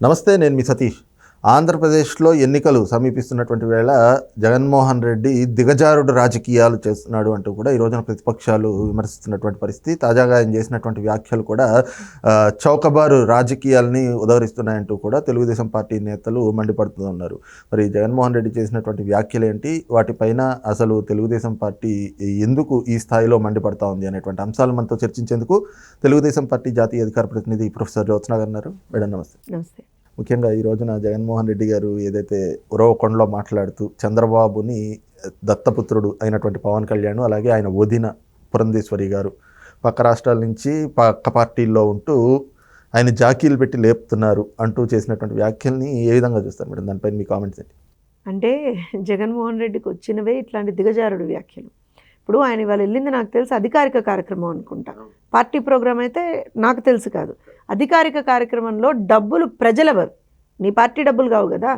నమస్తే, నేను మీ సతీష్. ఆంధ్రప్రదేశ్లో ఎన్నికలు సమీపిస్తున్నటువంటి వేళ జగన్మోహన్ రెడ్డి దిగజారుడు రాజకీయాలు చేస్తున్నాడు అంటూ కూడా ఈ రోజున ప్రతిపక్షాలు విమర్శిస్తున్నటువంటి పరిస్థితి. తాజాగా ఆయన చేసినటువంటి వ్యాఖ్యలు కూడా చౌకబారు రాజకీయాలని ఉదహరిస్తున్నాయంటూ కూడా తెలుగుదేశం పార్టీ నేతలు మండిపడుతున్నారు. మరి జగన్మోహన్ రెడ్డి చేసినటువంటి వ్యాఖ్యలు ఏంటి, వాటిపైన అసలు తెలుగుదేశం పార్టీ ఎందుకు ఈ స్థాయిలో మండిపడతా ఉంది అనేటువంటి అంశాలు మనతో చర్చించేందుకు తెలుగుదేశం పార్టీ జాతీయ అధికార ప్రతినిధి ప్రొఫెసర్ జ్యోత్స్న గారు ఉన్నారు. మేడం నమస్తే. నమస్తే. ముఖ్యంగా ఈ రోజున జగన్మోహన్ రెడ్డి గారు ఏదైతే ఉరవకొండలో మాట్లాడుతూ చంద్రబాబుని దత్తపుత్రుడు అయినటువంటి పవన్ కళ్యాణ్, అలాగే ఆయన వదిన పురంధేశ్వరి గారు పక్క రాష్ట్రాల నుంచి పక్క పార్టీల్లో ఉంటూ ఆయన జాకీలు పెట్టి లేపుతున్నారు అంటూ చేసినటువంటి వ్యాఖ్యల్ని ఏ విధంగా చూస్తారు మేడం? దానిపైన మీ కామెంట్స్ ఏంటి? అంటే జగన్మోహన్ రెడ్డికి వచ్చినవే ఇట్లాంటి దిగజారుడు వ్యాఖ్యలు. ఇప్పుడు ఆయన ఇవాళ వెళ్ళింది నాకు తెలిసి అధికారిక కార్యక్రమం అనుకుంటా. పార్టీ ప్రోగ్రాం అయితే నాకు తెలుసు కాదు. అధికారిక కార్యక్రమంలో డబ్బులు ప్రజలెవరు, నీ పార్టీ డబ్బులు కావు కదా,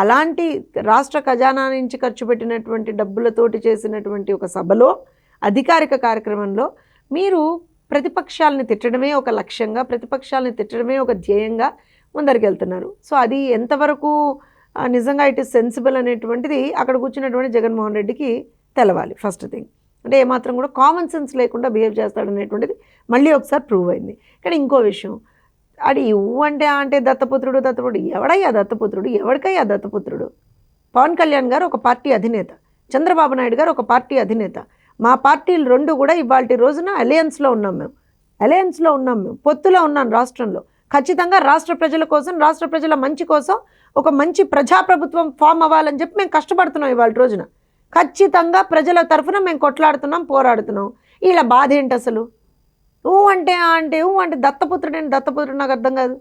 అలాంటి రాష్ట్ర ఖజానా నుంచి ఖర్చు పెట్టినటువంటి డబ్బులతోటి చేసినటువంటి ఒక సభలో అధికారిక కార్యక్రమంలో మీరు ప్రతిపక్షాలని తిట్టడమే ఒక లక్ష్యంగా, ప్రతిపక్షాలని తిట్టడమే ఒక ధ్యేయంగా ముందరికి వెళ్తున్నారు. సో అది ఎంతవరకు నిజంగా ఇట్ ఈస్ సెన్సిబుల్ అనేటువంటిది అక్కడ కూర్చున్నటువంటి జగన్మోహన్ రెడ్డికి తెలవాలి. ఫస్ట్ థింగ్ అంటే ఏమాత్రం కూడా కామన్ సెన్స్ లేకుండా బిహేవ్ చేస్తాడనేటువంటిది మళ్ళీ ఒకసారి ప్రూవ్ అయింది. కానీ ఇంకో విషయం, అది అంటే దత్తపుత్రుడు ఎవడయ్యా దత్తపుత్రుడు? ఎవరికయ్యా దత్తపుత్రుడు? పవన్ కళ్యాణ్ గారు ఒక పార్టీ అధినేత, చంద్రబాబు నాయుడు గారు ఒక పార్టీ అధినేత. మా పార్టీలు రెండు కూడా ఇవాళ రోజున అలయన్స్లో ఉన్నాం. మేము పొత్తులో ఉన్నాం రాష్ట్రంలో. ఖచ్చితంగా రాష్ట్ర ప్రజల కోసం, రాష్ట్ర ప్రజల మంచి కోసం ఒక మంచి ప్రజాప్రభుత్వం ఫామ్ అవ్వాలని చెప్పి మేము కష్టపడుతున్నాం. ఇవాళ రోజున ఖచ్చితంగా ప్రజల తరఫున మేము కొట్లాడుతున్నాం, పోరాడుతున్నాం. ఇలా బాధ ఏంటి అసలు? అంటే దత్తపుత్రుడు నాకు అర్థం కాదు.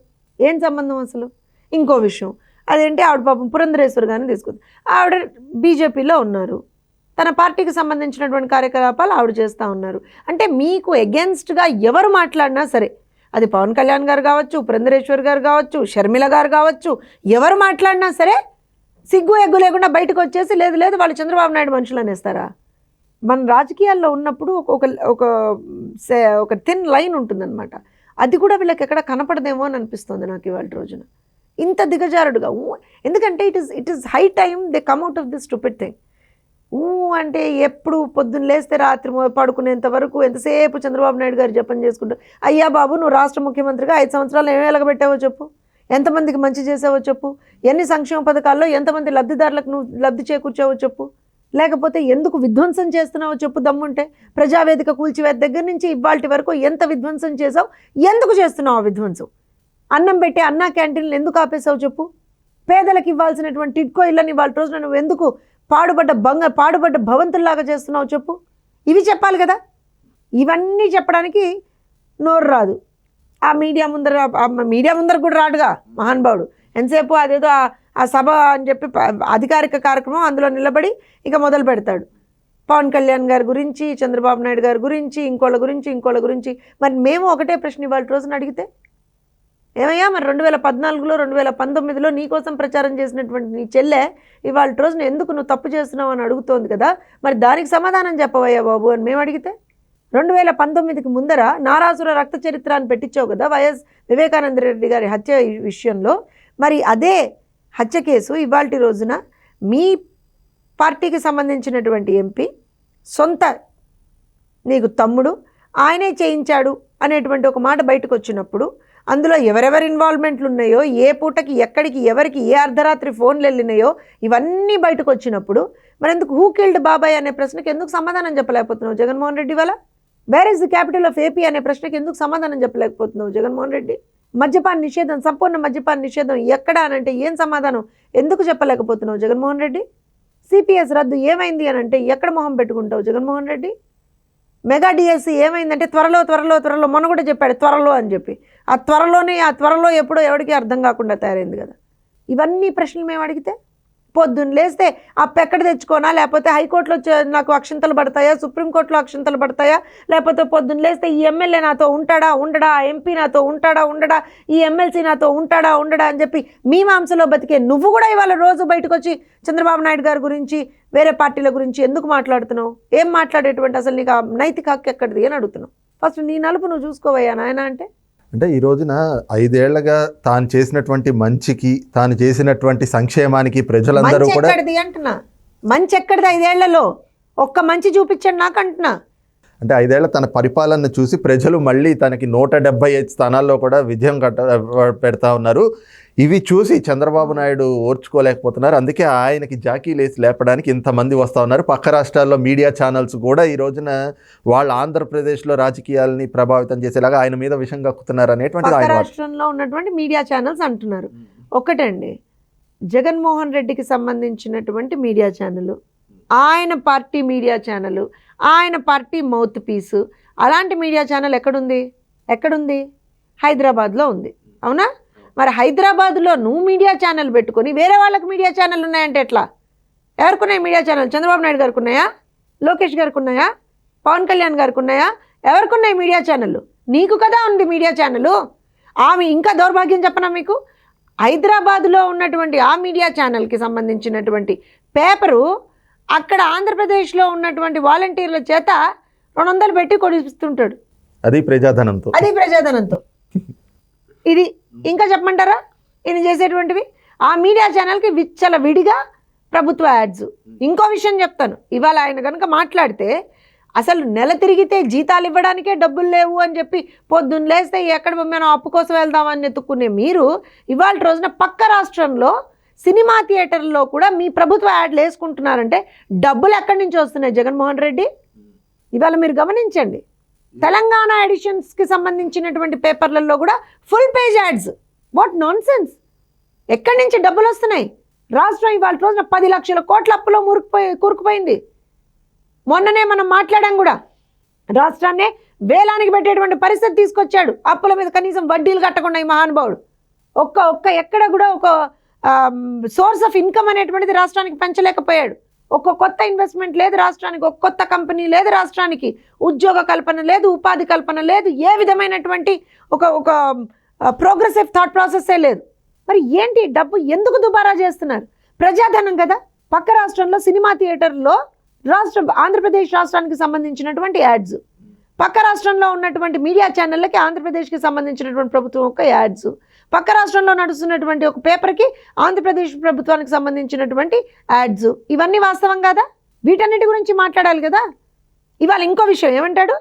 ఏం సంబంధం అసలు? ఇంకో విషయం, అదేంటి ఆవిడ పాపం పురంధరేశ్వరి గారిని తీసుకుంది. ఆవిడ బీజేపీలో ఉన్నారు, తన పార్టీకి సంబంధించినటువంటి కార్యకలాపాలు ఆవిడ చేస్తూ ఉన్నారు. అంటే మీకు ఎగెన్స్ట్గా ఎవరు మాట్లాడినా సరే, అది పవన్ కళ్యాణ్ గారు కావచ్చు, పురంధరేశ్వరి గారు కావచ్చు, షర్మిల గారు కావచ్చు, ఎవరు మాట్లాడినా సరే సిగ్గు ఎగ్గు లేకుండా బయటకు వచ్చేసి లేదు వాళ్ళు చంద్రబాబు నాయుడు మనుషులు అనేస్తారా? మన రాజకీయాల్లో ఉన్నప్పుడు ఒక థిన్ లైన్ ఉంటుందన్నమాట. అది కూడా వీళ్ళకి ఎక్కడ కనపడదేమో అని అనిపిస్తుంది నాకు ఇవాళ రోజున. ఇంత దిగజారుడుగా ఎందుకంటే it is high time they come out of this stupid thing. అంటే ఎప్పుడు పొద్దున్న లేస్తే రాత్రి పడుకునేంత వరకు ఎంతసేపు చంద్రబాబు నాయుడు గారు జపం చేసుకుంటూ, అయ్యా బాబు నువ్వు రాష్ట్ర ముఖ్యమంత్రిగా 5 సంవత్సరాలు ఏమి వెలగబెట్టావో చెప్పు, ఎంతమందికి మంచి చేసావో చెప్పు, ఎన్ని సంక్షేమ పథకాల్లో ఎంతమంది లబ్ధిదారులకు నువ్వు లబ్ధి చేకూర్చావో చెప్పు, లేకపోతే ఎందుకు విధ్వంసం చేస్తున్నావో చెప్పు దమ్ముంటే. ప్రజావేదిక కూల్చివేత దగ్గర నుంచి ఇవాళ వరకు ఎంత విధ్వంసం చేసావు, ఎందుకు చేస్తున్నావు ఆ విధ్వంసం? అన్నం పెట్టి అన్నా క్యాంటీన్లు ఎందుకు ఆపేసావు చెప్పు? పేదలకు ఇవ్వాల్సినటువంటి టిడ్కో ఇళ్ళని ఇవాళ రోజున నువ్వు ఎందుకు పాడుబడ్డ భవంతుల్లాగా చేస్తున్నావు చెప్పు? ఇవి చెప్పాలి కదా. ఇవన్నీ చెప్పడానికి నోరు రాదు. ఆ మీడియా ముందర కూడా రాడుగా మహానుభావుడు. ఎంతసేపు అదేదో ఆ సభ అని చెప్పి అధికారిక కార్యక్రమం అందులో నిలబడి ఇక మొదలు పెడతాడు. పవన్ కళ్యాణ్ గారి గురించి, చంద్రబాబు నాయుడు గారి గురించి, ఇంకోళ్ళ గురించి. మరి మేము ఒకటే ప్రశ్న ఇవాళ రోజున అడిగితే, ఏమయ్యా మరి 2014లో 2019లో నీకోసం ప్రచారం చేసినటువంటి నీ చెల్లె ఇవాళ రోజున ఎందుకు నువ్వు తప్పు చేస్తున్నావు అని అడుగుతోంది కదా, మరి దానికి సమాధానం చెప్పవయ్యా బాబు అని మేము అడిగితే, 2019కి ముందర నారాసుర రక్త చరిత్ర అని పెట్టించావు కదా వైఎస్ వివేకానంద రెడ్డి గారి హత్య విషయంలో. మరి అదే హత్య కేసు ఇవాల్టి రోజున మీ పార్టీకి సంబంధించినటువంటి ఎంపీ సొంత నీకు తమ్ముడు ఆయనే చేయించాడు అనేటువంటి ఒక మాట బయటకు వచ్చినప్పుడు, అందులో ఎవరెవరి ఇన్వాల్వ్మెంట్లు ఉన్నాయో, ఏ పూటకి ఎక్కడికి ఎవరికి ఏ అర్ధరాత్రి ఫోన్లు వెళ్ళినాయో ఇవన్నీ బయటకు వచ్చినప్పుడు మరి ఎందుకు హూ కిల్డ్ బాబాయ్ అనే ప్రశ్నకి ఎందుకు సమాధానం చెప్పలేకపోతున్నావు జగన్మోహన్ రెడ్డి? వల్ల where is the capital of AP అనే ప్రశ్నకి ఎందుకు సమాధానం చెప్పలేకపోతున్నావు జగన్మోహన్ రెడ్డి? మద్యపాన నిషేధం, సంపూర్ణ మద్యపాన నిషేధం ఎక్కడ అనంటే ఏం సమాధానం ఎందుకు చెప్పలేకపోతున్నావు జగన్మోహన్ రెడ్డి? సిపిఎస్ రద్దు ఏమైంది అని అంటే ఎక్కడ మొహం పెట్టుకుంటావు జగన్మోహన్ రెడ్డి? మెగా డిఎస్సి ఏమైందంటే త్వరలో మొన్న కూడా చెప్పాడు త్వరలో అని చెప్పి. ఆ త్వరలో ఎప్పుడో ఎవరికి అర్థం కాకుండా తయారైంది కదా. ఇవన్నీ ప్రశ్నలు మేము అడిగితే పొద్దున్న లేస్తే ఆ పెక్కడ తెచ్చుకోనా, లేకపోతే హైకోర్టులో నాకు అక్షింతలు పడతాయా, సుప్రీంకోర్టులో అక్షింతలు పడతాయా, లేకపోతే పొద్దున్న లేస్తే ఈ ఎమ్మెల్యే నాతో ఉండడా, ఆ ఎంపీ నాతో ఉండడా, ఈ ఎమ్మెల్సీ నాతో ఉండడా అని చెప్పి మీ మాంసలో బతికే నువ్వు కూడా ఇవాళ రోజు బయటకు వచ్చి చంద్రబాబు నాయుడు గారి గురించి, వేరే పార్టీల గురించి ఎందుకు మాట్లాడుతున్నావు? ఏం మాట్లాడేటువంటి అసలు నీకు ఆ నైతిక హక్కు ఎక్కడిది అని అడుగుతున్నావు. ఫస్ట్ నీ నలుపు నువ్వు చూసుకోవయ్యా నాయన. అంటే అంటే ఈ రోజున 5 ఏళ్లుగా తాను చేసినటువంటి మంచికి, తాను చేసినటువంటి సంక్షేమానికి ప్రజలందరూ మంచి కూడా ఎక్కడిది అంటున్నా, మంచి ఎక్కడిది 5 ఏళ్లలో ఒక్క మంచి చూపించండి నాకు అంటున్నా. అంటే 5 ఏళ్ల తన పరిపాలన చూసి ప్రజలు మళ్ళీ తనకి 175 స్థానాల్లో కూడా విజయం పెడతా ఉన్నారు. ఇవి చూసి చంద్రబాబు నాయుడు ఓర్చుకోలేకపోతున్నారు. అందుకే ఆయనకి జాకీలేసి లేపడానికి ఇంతమంది వస్తూ ఉన్నారు. పక్క రాష్ట్రాల్లో మీడియా ఛానల్స్ కూడా ఈ రోజున వాళ్ళు ఆంధ్రప్రదేశ్లో రాజకీయాలని ప్రభావితం చేసేలాగా ఆయన మీద విషం కక్కుతున్నారు అనేటువంటిది పక్క ఆయన వాదన. రాష్ట్రంలో ఉన్నటువంటి మీడియా ఛానల్స్ అంటున్నారు. ఒకటండి, జగన్మోహన్ రెడ్డికి సంబంధించినటువంటి మీడియా ఛానల్, ఆయన పార్టీ మీడియా ఛానల్, ఆయన పార్టీ మౌత్ పీసు, అలాంటి మీడియా ఛానల్ ఎక్కడుంది? హైదరాబాద్లో ఉంది, అవునా? మరి హైదరాబాద్లో నువ్వు మీడియా ఛానల్ పెట్టుకొని వేరే వాళ్ళకి మీడియా ఛానల్ ఉన్నాయంటే ఎట్లా? ఎవరికున్నాయి మీడియా ఛానల్? చంద్రబాబు నాయుడు గారికి ఉన్నాయా? లోకేష్ గారికి ఉన్నాయా? పవన్ కళ్యాణ్ గారికి ఉన్నాయా? ఎవరికున్నాయి మీడియా ఛానళ్ళు? నీకు కదా ఉంది మీడియా ఛానల్. ఆమె ఇంకా దౌర్భాగ్యం చెప్పనా మీకు, హైదరాబాద్లో ఉన్నటువంటి ఆ మీడియా ఛానల్కి సంబంధించినటువంటి పేపరు అక్కడ ఆంధ్రప్రదేశ్లో ఉన్నటువంటి వాలంటీర్ల చేత 200 పెట్టి కొడిపిస్తుంటాడు. అది ప్రజాధనంతో. ఇది ఇంకా చెప్పమంటారా ఈయన చేసేటువంటివి? ఆ మీడియా ఛానల్కి విచ్చల విడిగా ప్రభుత్వ యాడ్స్. ఇంకో విషయం చెప్తాను, ఇవాళ ఆయన కనుక మాట్లాడితే అసలు నెల తిరిగితే జీతాలు ఇవ్వడానికే డబ్బులు లేవు అని చెప్పి పొద్దున్న లేస్తే ఎక్కడ మనం అప్పు కోసం వెళ్దామని ఎత్తుక్కునే మీరు ఇవాళ రోజున పక్క రాష్ట్రంలో సినిమా థియేటర్లో కూడా మీ ప్రభుత్వ యాడ్లు వేసుకుంటున్నారంటే డబ్బులు ఎక్కడి నుంచి వస్తున్నాయి జగన్మోహన్ రెడ్డి? ఇవాళ మీరు గమనించండి, తెలంగాణ ఎడిషన్స్కి సంబంధించినటువంటి పేపర్లలో కూడా full page ads. What non sense! ఎక్కడి నుంచి డబ్బులు వస్తున్నాయి? రాష్ట్రం ఇవాళ రోజున 10 లక్షల కోట్ల అప్పులో కూరుకుపోయింది. మొన్ననే మనం మాట్లాడాం కూడా, రాష్ట్రాన్నే వేలానికి పెట్టేటువంటి పరిస్థితి తీసుకొచ్చాడు. అప్పుల మీద కనీసం వడ్డీలు కట్టకుండా ఈ మహానుభావుడు ఎక్కడ కూడా ఒక సోర్స్ ఆఫ్ ఇన్కమ్ అనేటువంటిది రాష్ట్రానికి పెంచలేకపోయాడు. ఒక కొత్త ఇన్వెస్ట్మెంట్ లేదు రాష్ట్రానికి, ఒక కొత్త కంపెనీ లేదు రాష్ట్రానికి, ఉద్యోగ కల్పన లేదు, ఉపాధి కల్పన లేదు, ఏ విధమైనటువంటి ఒక ప్రోగ్రెసివ్ థాట్ ప్రాసెస్సే లేదు. మరి ఏంటి డబ్బు ఎందుకు దుబారా చేస్తున్నారు? ప్రజాధనం కదా. పక్క రాష్ట్రంలో సినిమా థియేటర్లో ఆంధ్రప్రదేశ్ రాష్ట్రానికి సంబంధించినటువంటి యాడ్స్, పక్క రాష్ట్రంలో ఉన్నటువంటి మీడియా ఛానళ్ళకి ఆంధ్రప్రదేశ్కి సంబంధించినటువంటి ప్రభుత్వం యొక్క యాడ్స్, పక్క రాష్ట్రంలో నడుస్తున్నటువంటి ఒక పేపర్కి ఆంధ్రప్రదేశ్ ప్రభుత్వానికి సంబంధించినటువంటి యాడ్స్, ఇవన్నీ వాస్తవం కదా? వీటన్నిటి గురించి మాట్లాడాలి కదా. ఇవాళ ఇంకో విషయం ఏమంటాడు,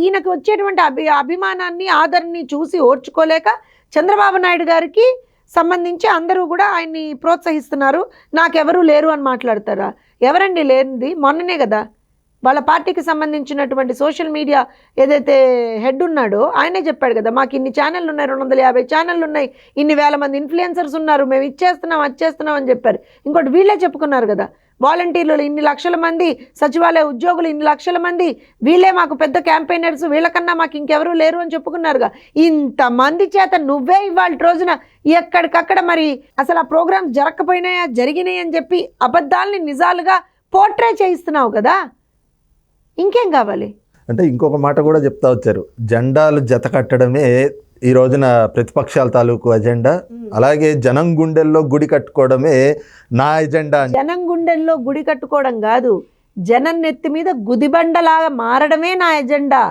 ఈయనకు వచ్చేటువంటి అభిమానాన్ని ఆదరణని చూసి ఓర్చుకోలేక చంద్రబాబు నాయుడు గారికి సంబంధించి అందరూ కూడా ఆయన్ని ప్రోత్సహిస్తున్నారు, నాకెవరూ లేరు అని మాట్లాడతారా? ఎవరండి లేనిది? మొన్ననే కదా వాళ్ళ పార్టీకి సంబంధించినటువంటి సోషల్ మీడియా ఏదైతే హెడ్ ఉన్నాడో ఆయనే చెప్పాడు కదా, మాకు ఇన్ని ఛానళ్ళు ఉన్నాయి, 250 ఛానళ్ళు ఉన్నాయి, ఇన్ని వేల మంది ఇన్ఫ్లుయెన్సర్స్ ఉన్నారు, మేము ఇచ్చేస్తున్నాం అని చెప్పారు. ఇంకోటి వీళ్ళే చెప్పుకున్నారు కదా, వాలంటీర్లు ఇన్ని లక్షల మంది, సచివాలయ ఉద్యోగులు ఇన్ని లక్షల మంది, వీళ్ళే మాకు పెద్ద క్యాంపెయినర్స్, వీళ్ళకన్నా మాకు ఇంకెవరూ లేరు అని చెప్పుకున్నారుగా. ఇంతమంది చేత నువ్వే ఇవాళ రోజున ఎక్కడికక్కడ మరి అసలు ఆ ప్రోగ్రామ్స్ జరగకపోయినాయా, జరిగినాయి అని చెప్పి అబద్ధాలని నిజాలుగా పోర్ట్రే చేయిస్తున్నావు కదా. ఇంకేం కావాలి? అంటే ఇంకొక మాట కూడా చెప్తా వచ్చారు, జెండాలు జత కట్టడమే ఈ రోజున ప్రతిపక్షాల తాలూకు అజెండా, అలాగే జనం గుండెల్లో గుడి కట్టుకోవడమే నా ఎజెండా. జనం గుండెల్లో గుడి కట్టుకోవడం కాదు, జనం నెత్తి మీద గుదిబండలాగా మారడమే నా ఎజెండా.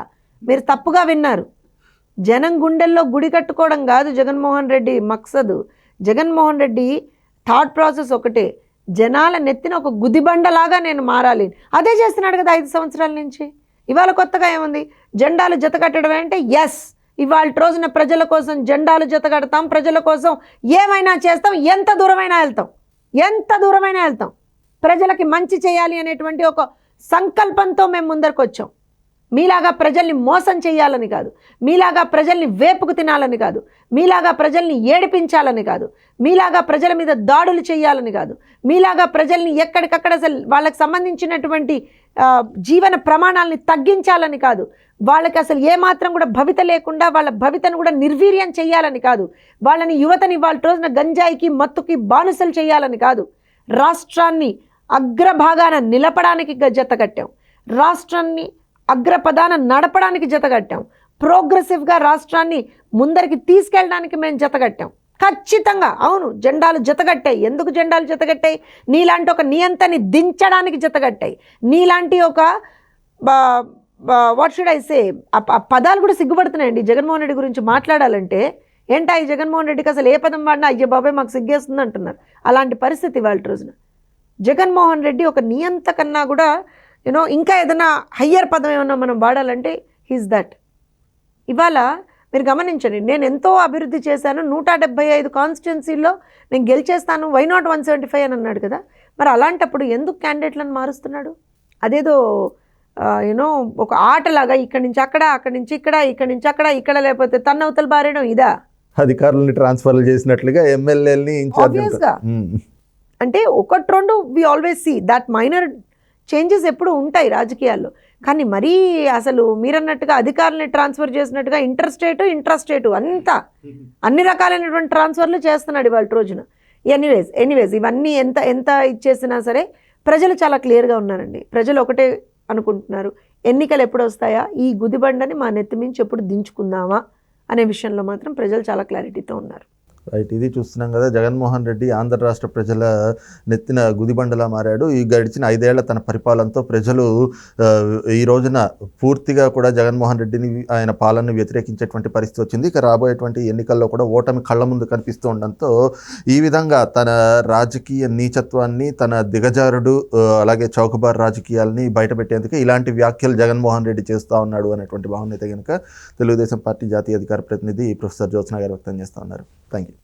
మీరు తప్పుగా విన్నారు. జనం గుండెల్లో గుడి కట్టుకోవడం కాదు జగన్మోహన్ రెడ్డి మక్సదు. జగన్మోహన్ రెడ్డి థాట్ ప్రాసెస్ ఒకటే, జనాల నెత్తిన ఒక గుదిబండలాగా నేను మారాలి. అదే చేస్తున్నాడు కదా 5 సంవత్సరాల నుంచి. ఇవాళ కొత్తగా ఏముంది? జెండాలు జత కట్టడం అంటే ఎస్, ఇవాళ రోజున ప్రజల కోసం జెండాలు జత కడతాం, ప్రజల కోసం ఏమైనా చేస్తాం, ఎంత దూరమైనా వెళ్తాం, ప్రజలకి మంచి చేయాలి అనేటువంటి ఒక సంకల్పంతో మేము ముందరకు వచ్చాం. మీలాగా ప్రజల్ని మోసం చేయాలని కాదు, మీలాగా ప్రజల్ని వేపుకు తినాలని కాదు, మీలాగా ప్రజల్ని ఏడిపించాలని కాదు, మీలాగా ప్రజల మీద దాడులు చేయాలని కాదు, మీలాగా ప్రజల్ని ఎక్కడికక్కడ అసలు వాళ్ళకి సంబంధించినటువంటి జీవన ప్రమాణాలని తగ్గించాలని కాదు, వాళ్ళకి అసలు ఏమాత్రం కూడా భవిత లేకుండా వాళ్ళ భవితను కూడా నిర్వీర్యం చేయాలని కాదు, వాళ్ళని యువతని వాళ్ళ రోజున గంజాయికి మత్తుకి బానిసలు చేయాలని కాదు, రాష్ట్రాన్ని అగ్రభాగాన నిలపడానికి జత కట్టాం, రాష్ట్రాన్ని అగ్రపదాన నడపడానికి జతగట్టాం, ప్రోగ్రెసివ్గా రాష్ట్రాన్ని ముందరికి తీసుకెళ్ళడానికి మేము జతగట్టాం. ఖచ్చితంగా అవును, జెండాలు జతగట్టాయి. ఎందుకు జెండాలు జతగట్టాయి? నీలాంటి ఒక నియంతని దించడానికి జతగట్టాయి, నీలాంటి ఒక వాట్ షుడ్ ఐ సే, ఆ పదాలు కూడా సిగ్గుపడుతున్నాయండి జగన్మోహన్ రెడ్డి గురించి మాట్లాడాలంటే. ఏంటా ఈ జగన్మోహన్ రెడ్డికి అసలు ఏ పదం వాడినా అయ్యో బాబాయ్ మాకు సిగ్గేస్తుంది అంటున్నారు. అలాంటి పరిస్థితి వాళ్ళ రోజున. జగన్మోహన్ రెడ్డి ఒక నియంత కన్నా కూడా ఇంకా ఏదైనా హయ్యర్ పదం ఏమన్నా మనం వాడాలంటే హీస్ దట్. ఇవాళ మీరు గమనించండి, నేను ఎంతో అభివృద్ధి చేశాను, 175 కాన్స్టిట్యున్సీల్లో నేను గెలిచేస్తాను, వై నాట్ 175 అని అన్నాడు కదా. మరి అలాంటప్పుడు ఎందుకు క్యాండిడేట్లను మారుస్తున్నాడు? అదేదో ఒక ఆటలాగా ఇక్కడి నుంచి అక్కడ, అక్కడి నుంచి ఇక్కడ, ఇక్కడి నుంచి అక్కడ, ఇక్కడ లేకపోతే తన్నవతలు బారేయడం ఇదా? అధికారులని ట్రాన్స్ఫర్లు చేసినట్లుగా ఎమ్మెల్యేలని ఆబ్వియస్గా. అంటే ఒకటి రెండు we always see that minor changes ఎప్పుడు ఉంటాయి రాజకీయాల్లో. కానీ మరీ అసలు మీరన్నట్టుగా అధికారులని ట్రాన్స్ఫర్ చేసినట్టుగా ఇంట్రాస్టేటు అంతా అన్ని రకాలైనటువంటి ట్రాన్స్ఫర్లు చేస్తున్నాడు ఇవాళ రోజున. ఎనీవేస్ ఇవన్నీ ఎంత ఇచ్చేసినా సరే ప్రజలు చాలా క్లియర్గా ఉన్నారండి. ప్రజలు ఒకటే అనుకుంటున్నారు, ఎన్నికలు ఎప్పుడు వస్తాయా, ఈ గుదిబండని మా నెత్తిమించి ఎప్పుడు దించుకుందామా అనే విషయంలో మాత్రం ప్రజలు చాలా క్లారిటీతో ఉన్నారు. రైట్, ఇది చూస్తున్నాం కదా, జగన్మోహన్ రెడ్డి ఆంధ్ర రాష్ట్ర ప్రజల నెత్తిన గుదిబండలా మారాడు. ఈ గడిచిన 5 ఏళ్ల తన పరిపాలనతో ప్రజలు ఈ రోజున పూర్తిగా కూడా జగన్మోహన్ రెడ్డిని ఆయన పాలనను వ్యతిరేకించేటువంటి పరిస్థితి వచ్చింది. ఇక రాబోయేటువంటి ఎన్నికల్లో కూడా ఓటమి కళ్ళ ముందు కనిపిస్తూ ఉండడంతో ఈ విధంగా తన రాజకీయ నీచత్వాన్ని, తన దిగజారుడు అలాగే చౌకబార్ రాజకీయాలని బయటపెట్టేందుకు ఇలాంటి వ్యాఖ్యలు జగన్మోహన్ రెడ్డి చేస్తూ ఉన్నాడు అనేటువంటి భావన అయితే కనుక తెలుగుదేశం పార్టీ జాతీయ అధికార ప్రతినిధి ప్రొఫెసర్ జ్యోత్స్న గారు వ్యక్తం చేస్తూ ఉన్నారు. Thank you.